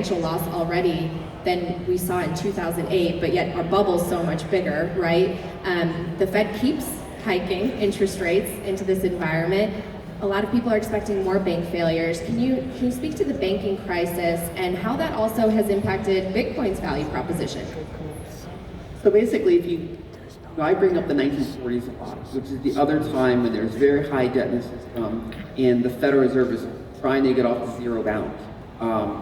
financial loss already than we saw in 2008, but yet our bubble's so much bigger, right? The Fed keeps hiking interest rates into this environment. A lot of people are expecting more bank failures. Can you speak to the banking crisis and how that also has impacted Bitcoin's value proposition? So basically, I bring up the 1940s a lot, which is the other time when there's very high debt in the system and the Federal Reserve is trying to get off the zero bound,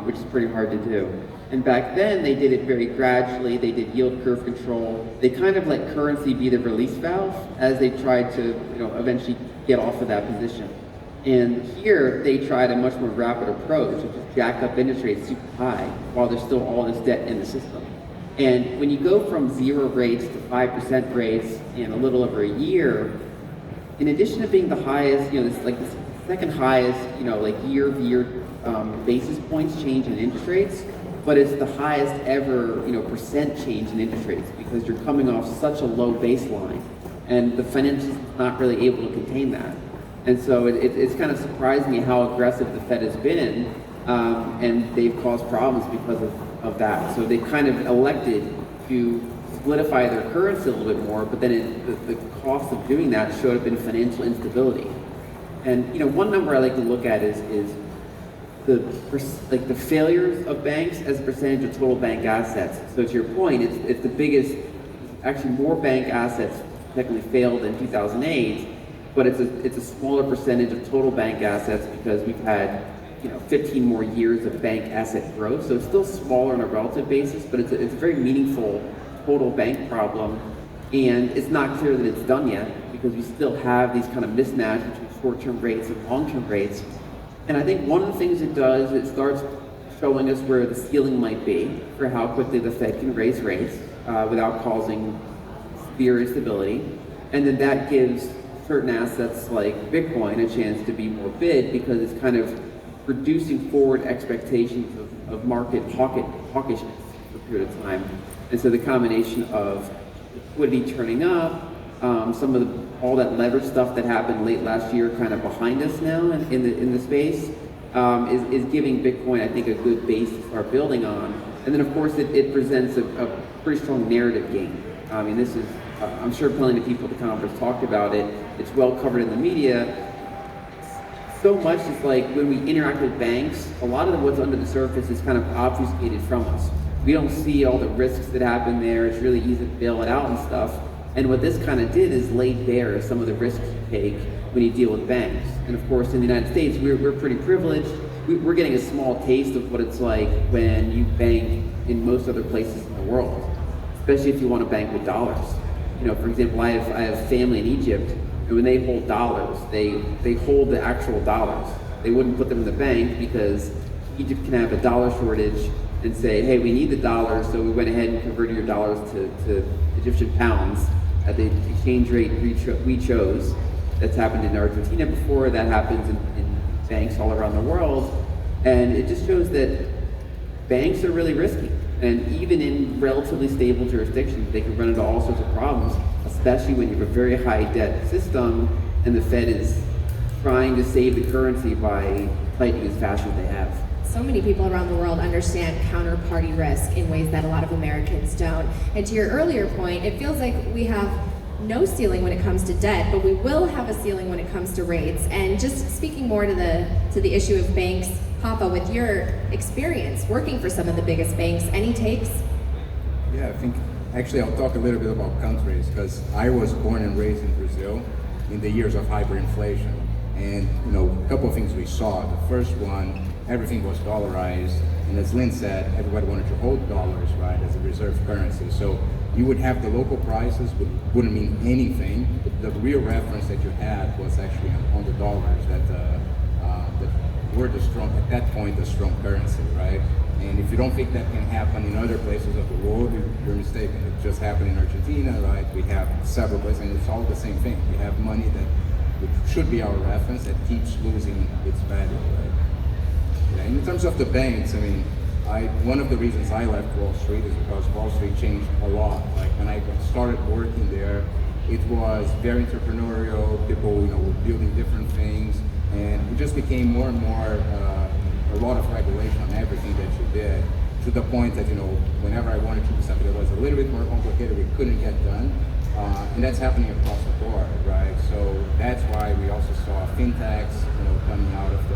which is pretty hard to do. And back then, they did it very gradually. They did yield curve control. They kind of let currency be the release valve as they tried to, eventually get off of that position. And here, they tried a much more rapid approach, which is jack up interest rates super high while there's still all this debt in the system. And when you go from 0 rates to 5% rates in a little over a year, in addition to being the highest, this like the second highest, year-over-year basis points change in interest rates, but it's the highest ever, percent change in interest rates because you're coming off such a low baseline, and the financial is not really able to contain that. And so it's kind of surprised me how aggressive the Fed has been, and they've caused problems because of that. So they kind of elected to solidify their currency a little bit more, but then the cost of doing that showed up in financial instability. And one number I like to look at is the failures of banks as a percentage of total bank assets. So to your point, it's the biggest, actually more bank assets technically failed in 2008, but it's a smaller percentage of total bank assets because we've had 15 more years of bank asset growth. So it's still smaller on a relative basis, but it's a very meaningful total bank problem. And it's not clear that it's done yet because we still have these kind of mismatch between short-term rates and long-term rates. And I think one of the things it does, it starts showing us where the ceiling might be for how quickly the Fed can raise rates without causing severe instability. And then that gives certain assets like Bitcoin a chance to be more bid because it's kind of reducing forward expectations of market hawkishness for a period of time. And so the combination of liquidity turning up, some of all that leverage stuff that happened late last year kind of behind us now in the space is giving Bitcoin, I think, a good base to start building on. And then of course it presents a pretty strong narrative game. I mean, this is, I'm sure plenty of people at the conference talked about it. It's well covered in the media. So much is like when we interact with banks, a lot of what's under the surface is kind of obfuscated from us. We don't see all the risks that happen there. It's really easy to bail it out and stuff. And what this kind of did is laid bare some of the risks you take when you deal with banks. And of course, in the United States, we're pretty privileged. We're getting a small taste of what it's like when you bank in most other places in the world, especially if you want to bank with dollars. For example, I have family in Egypt, and when they hold dollars, they hold the actual dollars. They wouldn't put them in the bank because Egypt can have a dollar shortage and say, hey, we need the dollars, so we went ahead and converted your dollars to Egyptian pounds at the exchange rate we chose. That's happened in Argentina before, that happens in banks all around the world. And it just shows that banks are really risky. And even in relatively stable jurisdictions, they can run into all sorts of problems, especially when you have a very high debt system and the Fed is trying to save the currency by tightening as fast as they have. So many people around the world understand counterparty risk in ways that a lot of Americans don't. And to your earlier point, it feels like we have no ceiling when it comes to debt, but we will have a ceiling when it comes to rates. And just speaking more to the issue of banks, Papa, with your experience working for some of the biggest banks, any takes? Yeah, I think actually I'll talk a little bit about countries because I was born and raised in Brazil in the years of hyperinflation. And a couple of things we saw. The first one, everything was dollarized, and as Lyn said, everybody wanted to hold dollars, right, as a reserve currency. So you would have the local prices, but wouldn't mean anything. The real reference that you had was actually on the dollars that were the strong, at that point, the strong currency, right? And if you don't think that can happen in other places of the world, you're mistaken. It just happened in Argentina, right? We have several places, and it's all the same thing. We have money which should be our reference that keeps losing its value, right? Yeah, in terms of the banks, I mean, one of the reasons I left Wall Street is because Wall Street changed a lot. Like when I started working there, it was very entrepreneurial. People, were building different things, and it just became more and more a lot of regulation on everything that you did. to the point that, whenever I wanted to do something that was a little bit more complicated, we couldn't get done. And that's happening across the board, right? So that's why we also saw fintechs, coming out of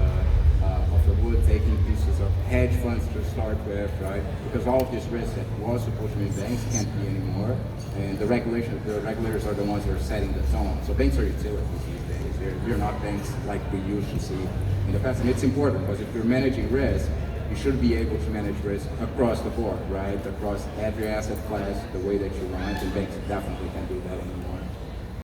the wood, taking pieces of hedge funds to start with, right? Because all of this risk that was supposed to be in banks can't be anymore. And the regulators are the ones that are setting the tone. So banks are utilities these days. They're not banks like we used to see in the past. And it's important because if you're managing risk, you should be able to manage risk across the board, right? Across every asset class, the way that you want, and banks definitely can't do that anymore.